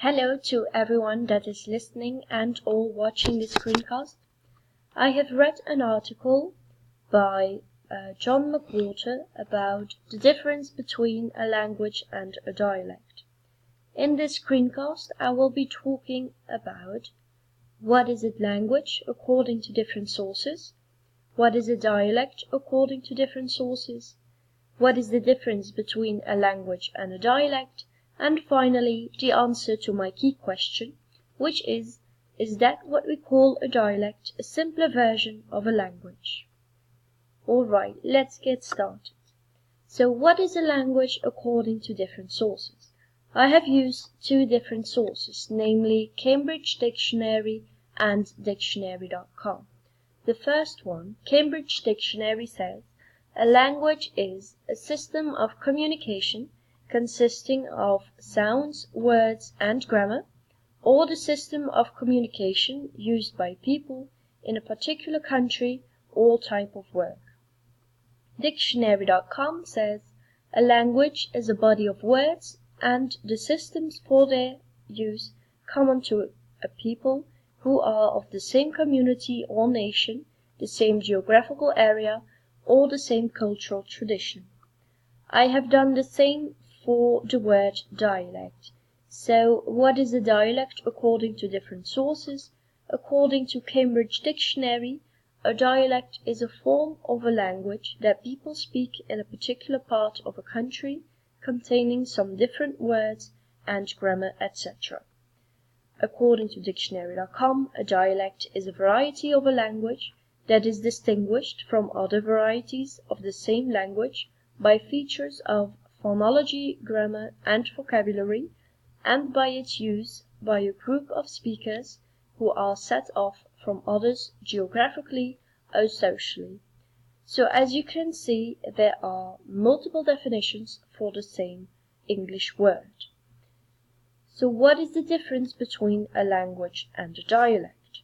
Hello to everyone that is listening and or watching this screencast. I have read an article by John McWhorter about the difference between a language and a dialect. In this screencast, I will be talking about what is a language according to different sources, what is a dialect according to different sources, what is the difference between a language and a dialect, and finally, the answer to my key question, which is that what we call a dialect a simpler version of a language? Alright, let's get started. So what is a language according to different sources? I have used two different sources, namely Cambridge Dictionary and Dictionary.com. The first one, Cambridge Dictionary, says, a language is a system of communication consisting of sounds, words, and grammar, or the system of communication used by people in a particular country or type of work. Dictionary.com says, a language is a body of words and the systems for their use common to a people who are of the same community or nation, the same geographical area, or the same cultural tradition. I have done the same for the word dialect. So what is a dialect according to different sources? According to Cambridge Dictionary, a dialect is a form of a language that people speak in a particular part of a country, containing some different words and grammar, etc. According to Dictionary.com, a dialect is a variety of a language that is distinguished from other varieties of the same language by features of phonology, grammar, and vocabulary, and by its use by a group of speakers who are set off from others geographically or socially. So as you can see, there are multiple definitions for the same English word. So what is the difference between a language and a dialect?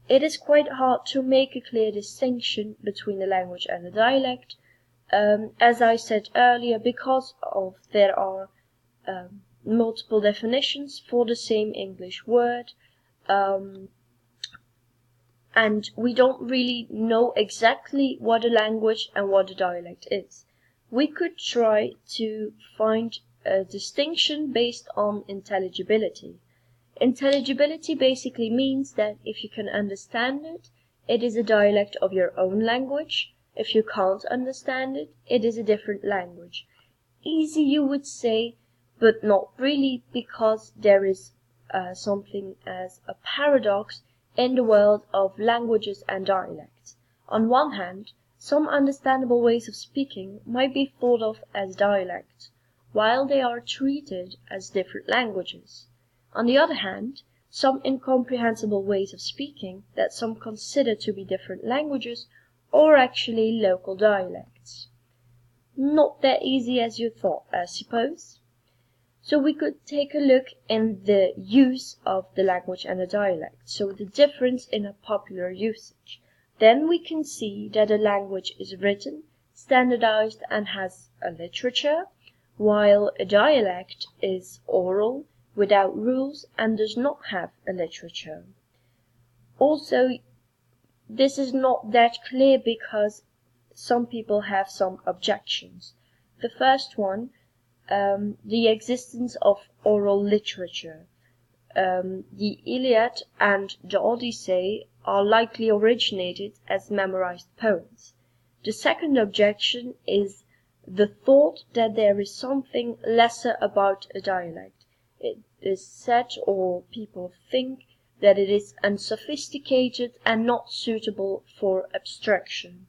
It is quite hard to make a clear distinction between a language and a dialect, as I said earlier, because there are multiple definitions for the same English word, and we don't really know exactly what a language and what a dialect is. We could try to find a distinction based on intelligibility. Intelligibility basically means that if you can understand it, it is a dialect of your own language. If you can't understand it, it is a different language. Easy, you would say, but not really, because there is something as a paradox in the world of languages and dialects. On one hand, some understandable ways of speaking might be thought of as dialects, while they are treated as different languages. On the other hand, some incomprehensible ways of speaking that some consider to be different languages are actually local dialects. Not that easy as you thought, I suppose. So we could take a look in the use of the language and the dialect, so the difference in a popular usage. Then we can see that a language is written, standardized, and has a literature, while a dialect is oral, without rules, and does not have a literature. Also, this is not that clear because some people have some objections. The first one, the existence of oral literature. The Iliad and the Odyssey are likely originated as memorized poems. The second objection is the thought that there is something lesser about a dialect. It is said, or people think, that it is unsophisticated and not suitable for abstraction.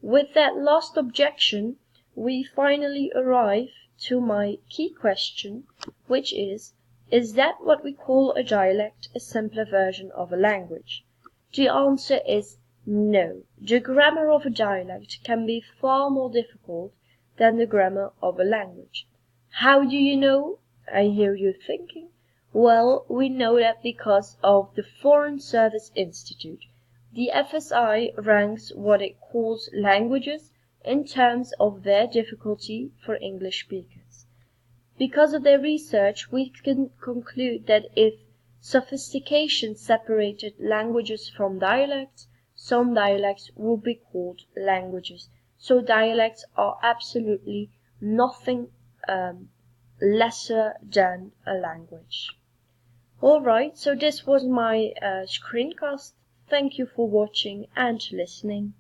With that last objection, we finally arrive to my key question, which is that what we call a dialect a simpler version of a language? The answer is no. The grammar of a dialect can be far more difficult than the grammar of a language. How do you know? I hear you thinking. Well, we know that because of the Foreign Service Institute. The FSI ranks what it calls languages in terms of their difficulty for English speakers. Because of their research, we can conclude that if sophistication separated languages from dialects, some dialects would be called languages. So dialects are absolutely nothing lesser than a language. Alright, so this was my screencast. Thank you for watching and listening.